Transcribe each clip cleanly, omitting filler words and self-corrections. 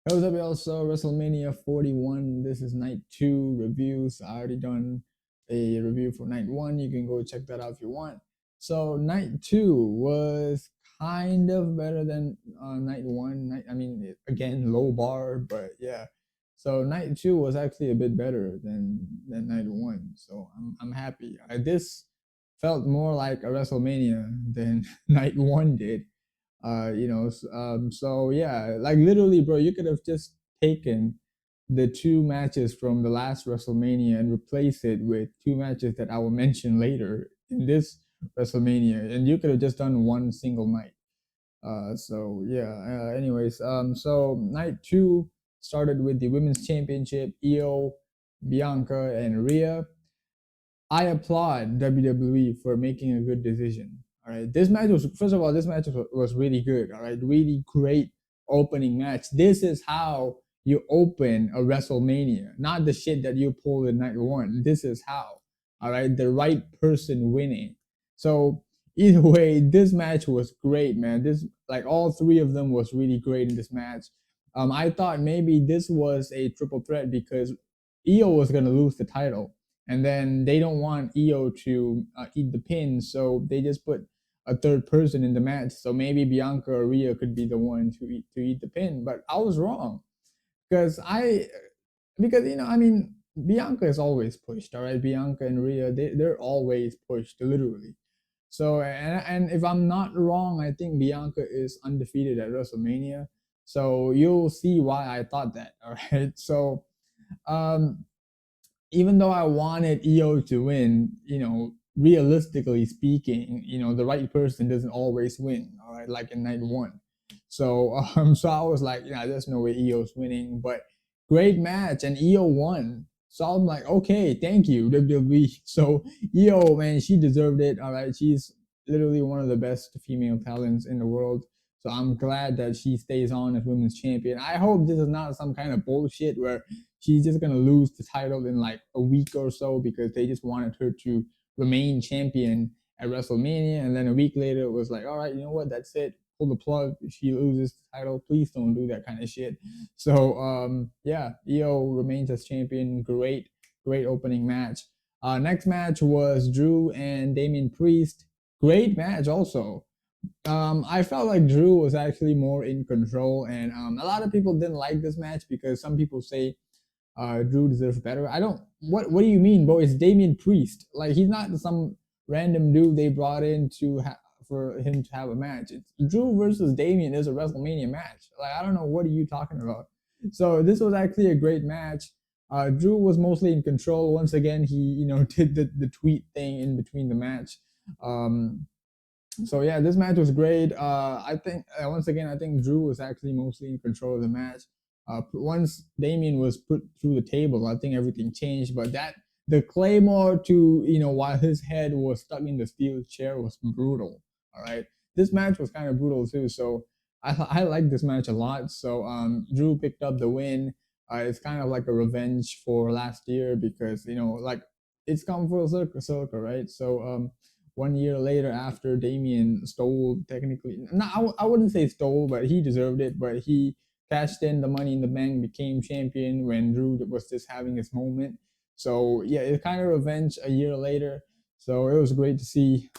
Hey, what's up, y'all? So, WrestleMania 41. This is night two reviews. I already done a review for night one. You can go check that out if you want. So, night two was kind of better than night one. Again, low bar, but yeah. So, night two was actually a bit better than night one. So, I'm happy. This felt more like a WrestleMania than night one did. So yeah, like literally, bro, you could have just taken the two matches from the last WrestleMania and replace it with two matches that I will mention later in this WrestleMania, and you could have just done one single night. So yeah. So night two started with the women's championship, Io, Bianca, and Rhea. I applaud WWE for making a good decision. All right, this match was first of all, this match was really good. All right, really great opening match. This is how you open a WrestleMania, not the shit that you pulled in night one. This is how. All right, the right person winning. So either way, this match was great, man. This like all three of them was really great in this match. I thought maybe this was a triple threat because Io was gonna lose the title and then they don't want Io to eat the pin, so they just put a third person in the match. So maybe Bianca or Rhea could be the one to eat the pin. But I was wrong because Bianca is always pushed. All right, Bianca and Rhea they're always pushed literally. So and if I'm not wrong, I think Bianca is undefeated at WrestleMania. So you'll see why I thought that. All right, so um even though I wanted EO to win, realistically speaking, the right person doesn't always win. All right, like in night one. So, so I was like, yeah, there's no way EO's winning, but great match, and EO won. So I'm like, okay, thank you WWE. So EO, man, she deserved it. All right, she's literally one of the best female talents in the world. So I'm glad that she stays on as women's champion. I hope this is not some kind of bullshit where she's just gonna lose the title in like a week or so because they just wanted her to remain champion at WrestleMania, and then a week later it was like, all right, you know what, that's it, pull the plug. If she loses the title, please don't do that kind of shit. So yeah, Io remains as champion. Great opening match. Next match was Drew and Damien Priest. Great match also. I felt like Drew was actually more in control, and a lot of people didn't like this match because some people say Drew deserves better. I don't. What do you mean, bro? It's Damien Priest. Like he's not some random dude they brought in for him to have a match. It's Drew versus Damien is a WrestleMania match. Like I don't know what are you talking about. So this was actually a great match. Drew was mostly in control. Once again, he did the tweet thing in between the match. Um, so yeah, this match was great. I think once again, I think Drew was actually mostly in control of the match. Once Damien was put through the table, I think everything changed. But that the claymore to while his head was stuck in the steel chair was brutal. All right, this match was kind of brutal too. So I like this match a lot. So Drew picked up the win. It's kind of like a revenge for last year because like it's come full circle, right? So 1 year later after Damien stole technically no, I wouldn't say stole, but he deserved it, but he cashed in the money in the bank, became champion when Drew was just having his moment. So yeah, it's kind of revenge a year later. So it was great to see.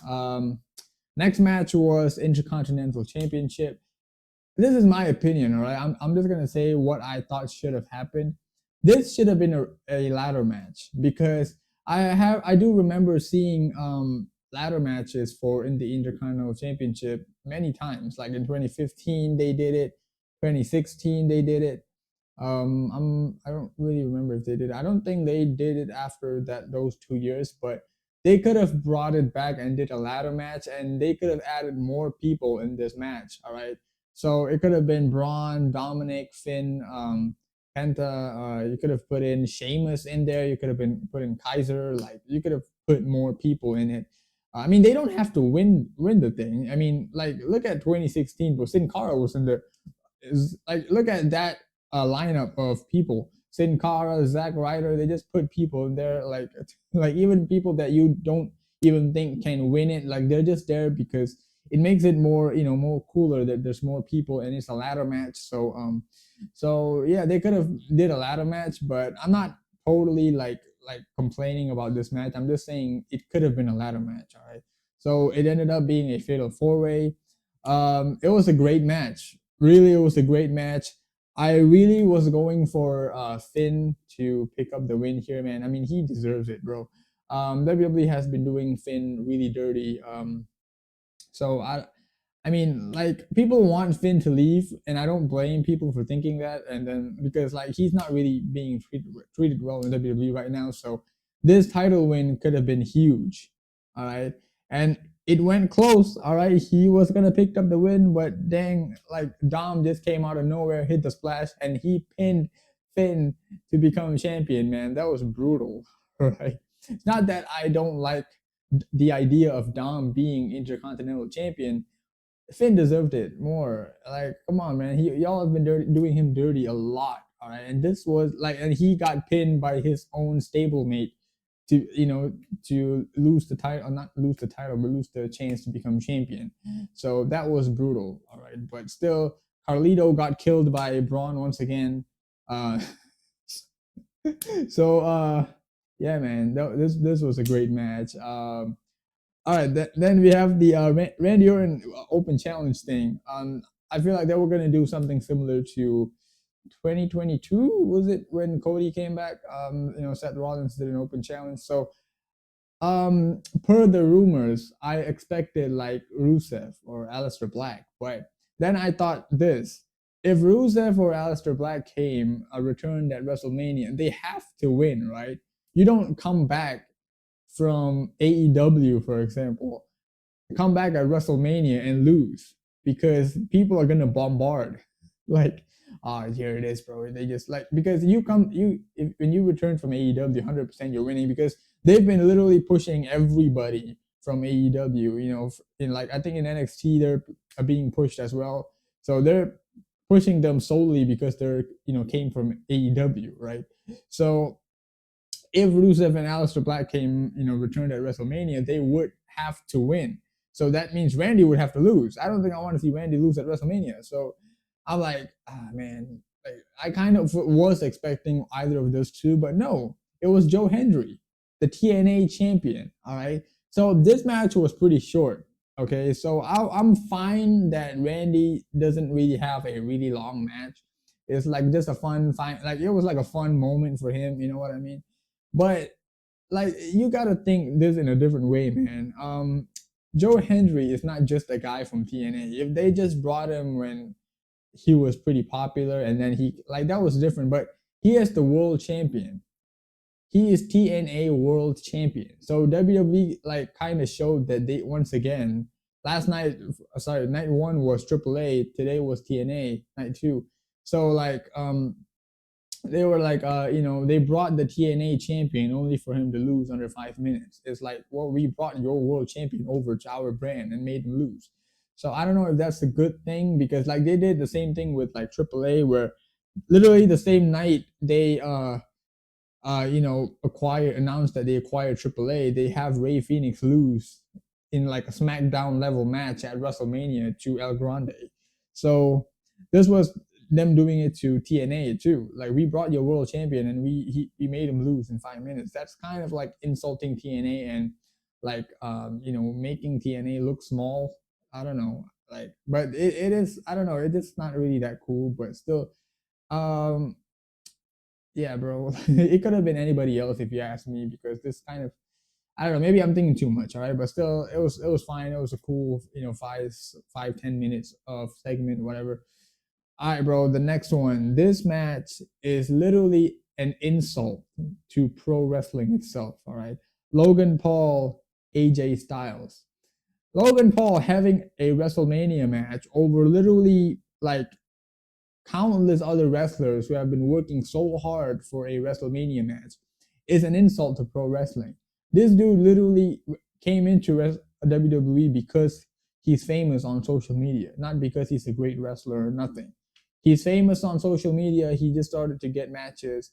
Next match was Intercontinental Championship. This is my opinion, all right? I'm just gonna say what I thought should have happened. This should have been a ladder match because I do remember seeing ladder matches for in the Intercontinental Championship many times. Like in 2015 they did it, 2016 they did it. I don't really remember if they did. I don't think they did it after that those 2 years, but they could have brought it back and did a ladder match, and they could have added more people in this match. All right, so it could have been Braun, Dominic, Finn, Penta. You could have put in Sheamus in there. You could have been put in Kaiser. Like you could have put more people in it. I mean, they don't have to win the thing. I mean, like look at 2016, but Sin Cara was in there. Is like look at that lineup of people. Sin Cara, Zack Ryder. They just put people in there, like even people that you don't even think can win it. Like they're just there because it makes it more, more cooler that there's more people and it's a ladder match. So yeah, they could have did a ladder match, but I'm not totally like complaining about this match. I'm just saying it could have been a ladder match. All right. So it ended up being a fatal four way. It was a great match. Really, it was a great match. I really was going for Finn to pick up the win here, man. I mean, he deserves it, bro. WWE has been doing Finn really dirty. So I mean, like people want Finn to leave, and I don't blame people for thinking that. And then because like he's not really being treated well in WWE right now, so this title win could have been huge. All right, and it went close. All right, he was gonna pick up the win, but dang, like Dom just came out of nowhere, hit the splash, and he pinned Finn to become champion. Man, that was brutal. Right? It's not that I don't like the idea of Dom being Intercontinental Champion. Finn deserved it more. Like, come on, man. Y'all have been doing him dirty a lot. All right, and this was like, and he got pinned by his own stablemate to, to lose the title, not lose the title, but lose the chance to become champion. So that was brutal. All right, but still, Carlito got killed by Braun once again. Uh, so yeah, man, this was a great match. All right, then we have the Randy Orton Open Challenge thing. I feel like they were gonna do something similar to 2022. Was it when Cody came back? Seth Rollins did an Open Challenge. So, per the rumors, I expected like Rusev or Aleister Black, but then I thought this: if Rusev or Aleister Black returned at WrestleMania, they have to win, right? You don't come back from AEW, for example, come back at WrestleMania and lose because people are gonna bombard. Like, here it is, bro. They just like because when you return from AEW, 100% you're winning because they've been literally pushing everybody from AEW. In like I think in NXT they're being pushed as well, so they're pushing them solely because they're came from AEW, right? So if Rusev and Aleister Black returned at WrestleMania, they would have to win. So that means Randy would have to lose. I don't think I want to see Randy lose at WrestleMania. So I'm like, man, like, I kind of was expecting either of those two, but no, it was Joe Hendry, the TNA champion. All right. So this match was pretty short. Okay. So I'm fine that Randy doesn't really have a really long match. It's like just a like it was like a fun moment for him. You know what I mean? But like you gotta think this in a different way, man. Joe Hendry is not just a guy from TNA. If they just brought him when he was pretty popular and then he like that was different, but he is the world champion. He is TNA world champion. So WWE like kind of showed that they once again last night night one was AAA, today was TNA, night two. So like they were like, they brought the TNA champion only for him to lose under 5 minutes. It's like, well, we brought your world champion over to our brand and made him lose. So I don't know if that's a good thing because like they did the same thing with like AAA where literally the same night they announced that they acquired AAA, they have Ray Phoenix lose in like a SmackDown level match at WrestleMania to El Grande. So this was them doing it to TNA too. Like we brought your world champion and we made him lose in 5 minutes. That's kind of like insulting TNA and like making TNA look small. I don't know. Like but it is I don't know, it's not really that cool, but still um yeah, bro. It could have been anybody else if you ask me because this kind of I don't know, maybe I'm thinking too much, all right? But still it was fine. It was a cool, 5-10 minutes of segment, whatever. All right, bro. The next one. This match is literally an insult to pro wrestling itself. All right. Logan Paul, AJ Styles. Logan Paul having a WrestleMania match over literally like countless other wrestlers who have been working so hard for a WrestleMania match is an insult to pro wrestling. This dude literally came into WWE because he's famous on social media, not because he's a great wrestler or nothing. He's famous on social media. He just started to get matches.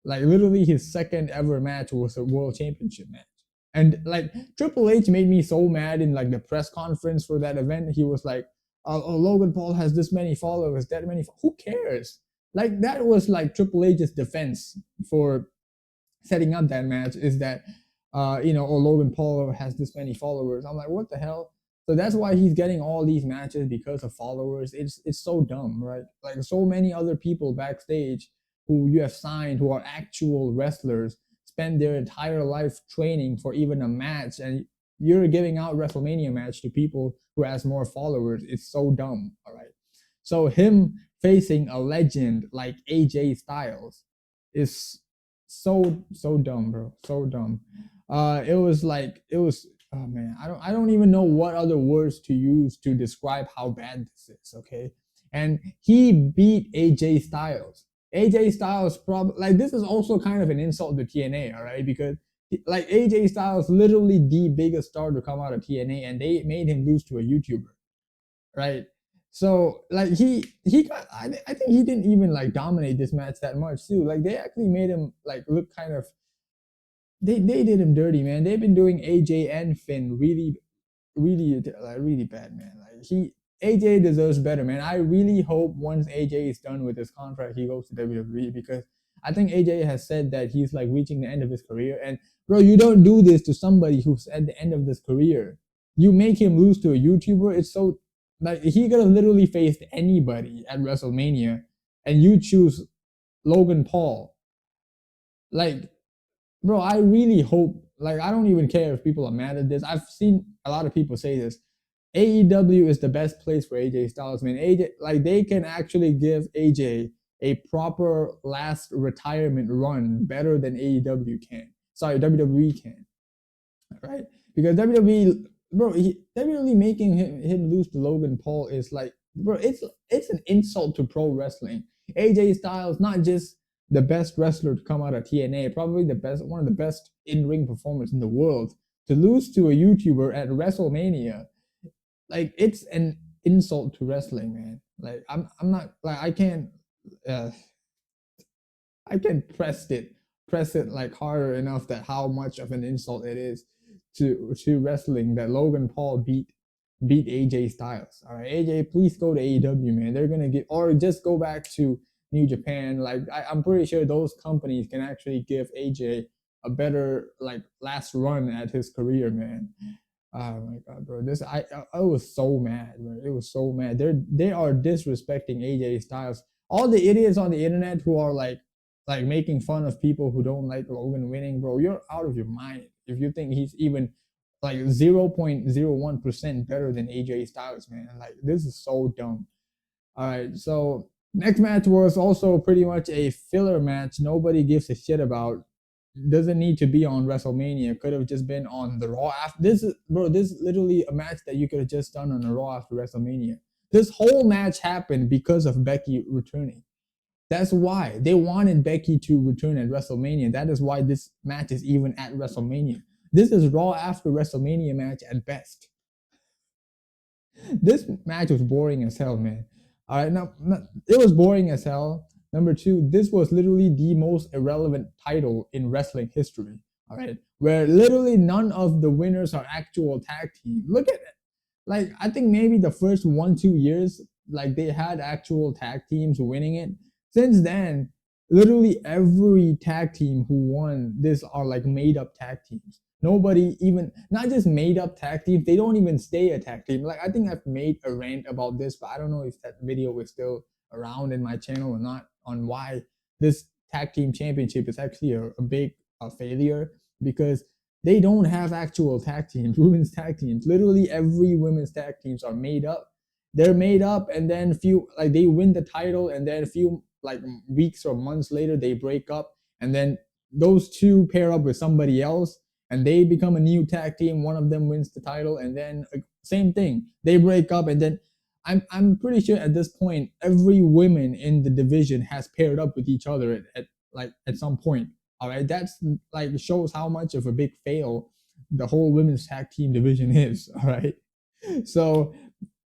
Like literally his second ever match was a world championship match. And like Triple H made me so mad in like the press conference for that event. He was like, oh, Logan Paul has this many followers, that many. Who cares? Like that was like Triple H's defense for setting up that match is that oh, Logan Paul has this many followers. I'm like, what the hell? So that's why he's getting all these matches because of followers. It's so dumb, right? Like so many other people backstage who you have signed who are actual wrestlers spend their entire life training for even a match, and you're giving out WrestleMania match to people who has more followers. It's so dumb. All right. So him facing a legend like AJ Styles is so dumb, bro. So dumb. It was oh man, I don't even know what other words to use to describe how bad this is, okay? And he beat AJ Styles. AJ Styles probably like this is also kind of an insult to TNA, all right? Because like AJ Styles literally the biggest star to come out of TNA and they made him lose to a YouTuber, right? So like he got I think he didn't even like dominate this match that much too. Like they actually made him like look kind of they did him dirty, man. They've been doing AJ and Finn really bad, man. Like AJ deserves better, man. I really hope once AJ is done with his contract, he goes to WWE because I think AJ has said that he's like reaching the end of his career. And bro, you don't do this to somebody who's at the end of this career. You make him lose to a YouTuber. It's so like he could have literally faced anybody at WrestleMania, and you choose Logan Paul. Like bro, I really hope. Like, I don't even care if people are mad at this. I've seen a lot of people say this. AEW is the best place for AJ Styles, man. AJ, like, they can actually give AJ a proper last retirement run better than AEW can. Sorry, WWE can, right? Because WWE, bro, WWE making him lose to Logan Paul is like, bro, it's an insult to pro wrestling. AJ Styles, not just the best wrestler to come out of TNA, probably one of the best in-ring performers in the world, to lose to a YouTuber at WrestleMania, like it's an insult to wrestling, man. Like I'm not like uh, I can press it like harder enough that how much of an insult it is to wrestling that Logan Paul beat AJ Styles. All right, AJ, please go to AEW, man. They're gonna get or just go back to New Japan. Like I'm pretty sure those companies can actually give AJ a better like last run at his career, man. Oh my god, bro! I was so mad, bro. It was so mad. They are disrespecting AJ Styles. All the idiots on the internet who are like making fun of people who don't like Logan winning, bro. You're out of your mind if you think he's even like 0.01% better than AJ Styles, man. Like this is so dumb. All right, so next match was also pretty much a filler match. Nobody gives a shit about. Doesn't need to be on WrestleMania. Could have just been on the Raw after. This is bro. This is literally a match that you could have just done on the Raw after WrestleMania. This whole match happened because of Becky returning. That's why they wanted Becky to return at WrestleMania. That is why this match is even at WrestleMania. This is Raw after WrestleMania match at best. This match was boring as hell, man. All right, now it was boring as hell. Number two, this was literally the most irrelevant title in wrestling history. All right, where literally none of the winners are actual tag team. Look at it. Like I think maybe the first 1-2 years, like they had actual tag teams winning it. Since then, literally every tag team who won this are like made up tag teams. Nobody even not just made up tag teams, they don't even stay a tag team. Like I think I've made a rant about this, but I don't know if that video is still around in my channel or not on why this tag team championship is actually a big failure because they don't have actual tag teams, women's tag teams. Literally every women's tag teams are made up. They're made up and then few like they win the title and then a few like weeks or months later they break up and then those two pair up with somebody else and they become a new tag team. One of them wins the title and then same thing. They break up and then I'm pretty sure at this point every woman in the division has paired up with each other at some point. All right, that's like shows how much of a big fail the whole women's tag team division is. All right, so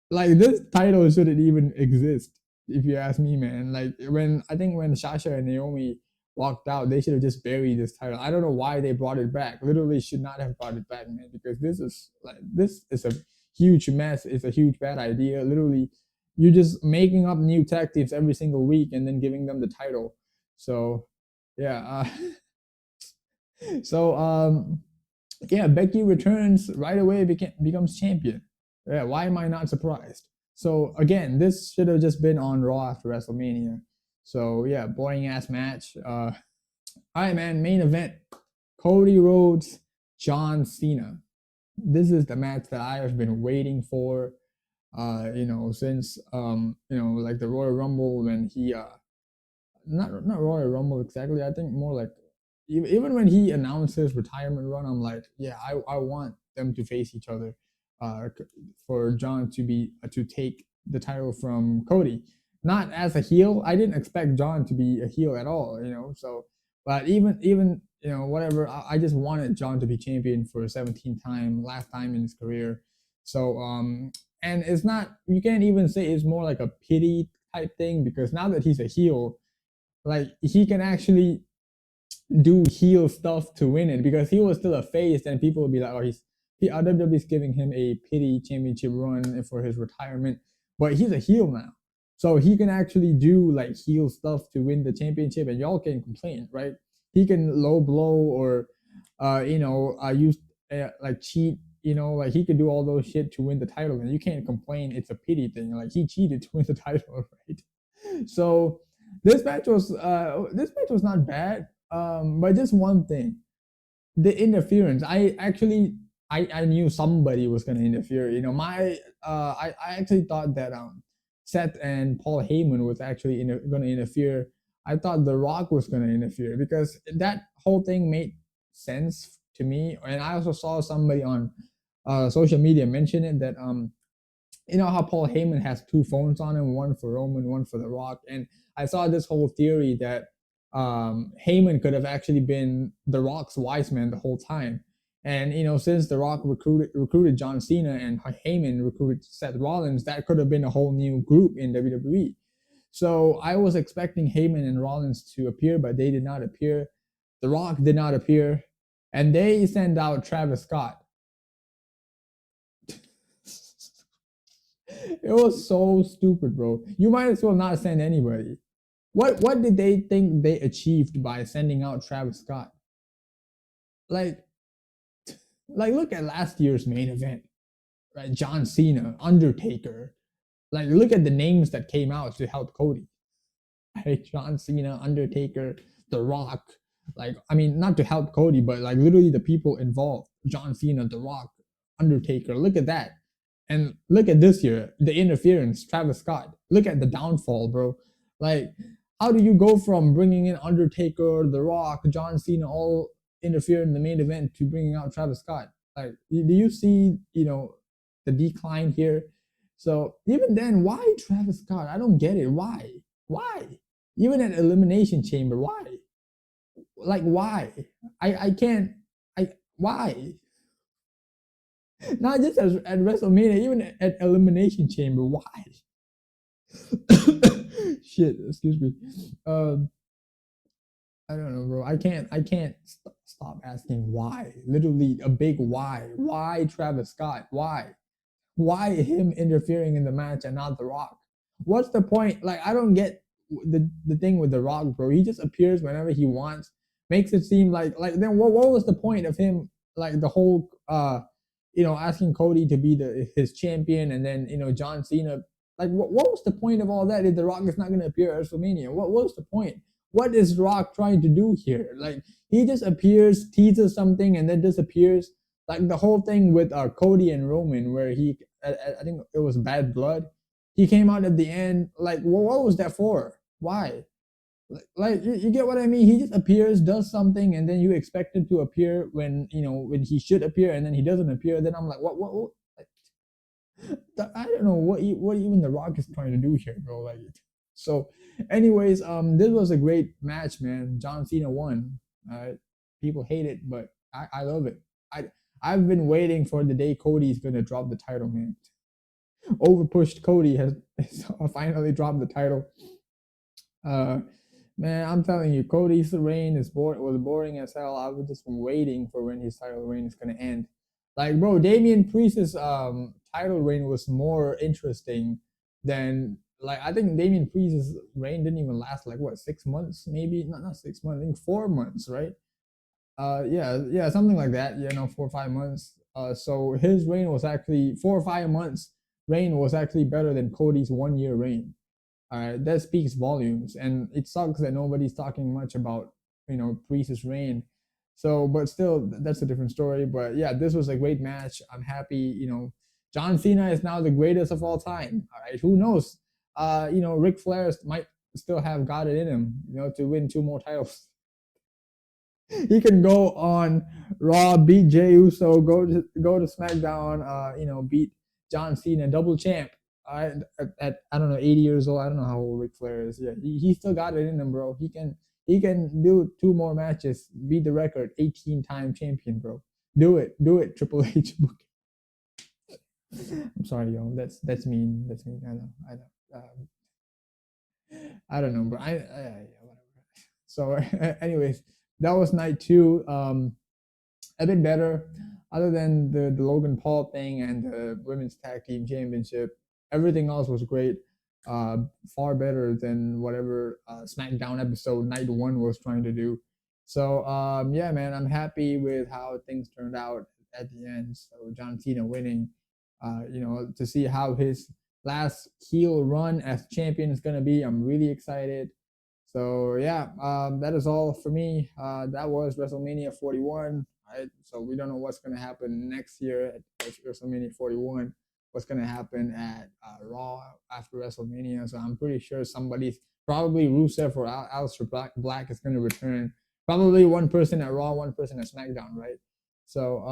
like this title shouldn't even exist if you ask me, man. Like when I think when Sasha and Naomi walked out. They should have just buried this title. I don't know why they brought it back. Literally should not have brought it back, man, because this is a huge mess. It's a huge bad idea. Literally, you're just making up new tag teams every single week and then giving them the title. So yeah, so yeah, Becky returns right away, becomes champion. Yeah, why am I not surprised? So again, this should have just been on Raw after WrestleMania. So yeah, boring ass match. All right, man. Main event: Cody Rhodes, John Cena. This is the match that I have been waiting for. Since like the Royal Rumble when he not Royal Rumble exactly. I think more like even when he announced his retirement run, I'm like, yeah, I want them to face each other, for John to take the title from Cody, not as a heel. I didn't expect John to be a heel at all, So, but even whatever, I just wanted John to be champion for a 17th time, last time in his career. So and it's not, you can't even say it's more like a pity type thing, because now that he's a heel, like he can actually do heel stuff to win it, because he was still a face, and people would be like, oh, WWE's giving him a pity championship run for his retirement, but he's a heel now, so he can actually do like heel stuff to win the championship, and y'all can complain, right? He can low blow or use like cheat, like he could do all those shit to win the title, and you can't complain it's a pity thing. Like he cheated to win the title, right? So this match was not bad. But just one thing, the interference. I knew somebody was gonna interfere. I actually thought that Seth and Paul Heyman was actually gonna interfere. I thought The Rock was gonna interfere, because that whole thing made sense to me. And I also saw somebody on social media mention it, that how Paul Heyman has two phones on him, one for Roman, one for The Rock, and I saw this whole theory that Heyman could have actually been The Rock's wise man the whole time, and since The Rock recruited John Cena and Heyman recruited Seth Rollins, that could have been a whole new group in WWE. So I was expecting Heyman and Rollins to appear, but they did not appear. The Rock did not appear, and they send out Travis Scott. It was so stupid, bro. You might as well not send anybody. What did they think they achieved by sending out Travis Scott? Like look at last year's main event, right? John Cena, Undertaker. Like look at the names that came out to help Cody. Right? John Cena, Undertaker, The Rock. Like, I mean, not to help Cody, but like literally the people involved. John Cena, The Rock, Undertaker. Look at that. And look at this year, the interference, Travis Scott. Look at the downfall, bro. Like, how do you go from bringing in Undertaker, The Rock, John Cena, all interfere in the main event, to bringing out Travis Scott? Like, do you see, the decline here? So even then, why Travis Scott? I don't get it. Why? Why? Even at Elimination Chamber, why? Like, why? I can't. Why? Not just at WrestleMania, even at Elimination Chamber. Why? Shit, excuse me. I don't know, bro. I can't stop asking why. Literally a big why. Why Travis Scott? Why? Why him interfering in the match and not The Rock? What's the point? Like, I don't get the thing with The Rock, bro. He just appears whenever he wants. Makes it seem like then what was the point of him, like the whole asking Cody to be his champion, and then John Cena, like what was the point of all that if The Rock is not going to appear at WrestleMania? What was the point? What is Rock trying to do here? Like, he just appears, teases something, and then disappears. Like the whole thing with Cody and Roman, where I think it was Bad Blood. He came out at the end. Like, what was that for? Why? Like you get what I mean? He just appears, does something, and then you expect him to appear when when he should appear, and then he doesn't appear. Then I'm like, what? I don't know what even The Rock is trying to do here, bro. Like, so, anyways, this was a great match, man. John Cena won. People hate it, but I love it. I've been waiting for the day Cody's gonna drop the title, man. Overpushed Cody has finally dropped the title. Man, I'm telling you, Cody's reign was boring as hell. I was just waiting for when his title reign is gonna end. Like, bro, Damien Priest's title reign was more interesting than like I think Damien Priest's reign didn't even last like what 6 months, maybe not 6 months, I think 4 months, right? Yeah, something like that. 4 or 5 months. So his reign was actually 4 or 5 months. Reign was actually better than Cody's 1 year reign. All right, that speaks volumes, and it sucks that nobody's talking much about Priest's reign. So, but still, that's a different story. But yeah, this was a great match. I'm happy. John Cena is now the greatest of all time. All right, who knows? Ric Flair might still have got it in him. To win 2 more titles. He can go on Raw, beat Jey Uso, go to SmackDown, beat John Cena, double champ. At I don't know 80 years old. I don't know how old Ric Flair is. Yeah, he still got it in him, bro. He can do 2 more matches, beat the record, 18-time champion, bro. Do it, Triple H. I'm sorry, yo. That's mean. That's mean. I know. I don't know, but yeah, whatever. So, anyways, that was night two. A bit better, other than the Logan Paul thing and the women's tag team championship. Everything else was great. Far better than whatever SmackDown episode night one was trying to do. So yeah, man, I'm happy with how things turned out at the end. So John Cena winning, to see how his last heel run as champion is gonna be. I'm really excited. So yeah, that is all for me. That was WrestleMania 41. Right? So we don't know what's going to happen next year at WrestleMania 41. What's going to happen at Raw after WrestleMania? So I'm pretty sure somebody's probably Rusev or Aleister Black is going to return. Probably one person at Raw, one person at SmackDown, right? So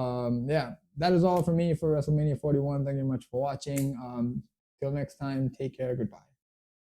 yeah, that is all for me for WrestleMania 41. Thank you very much for watching. Till next time, take care. Goodbye.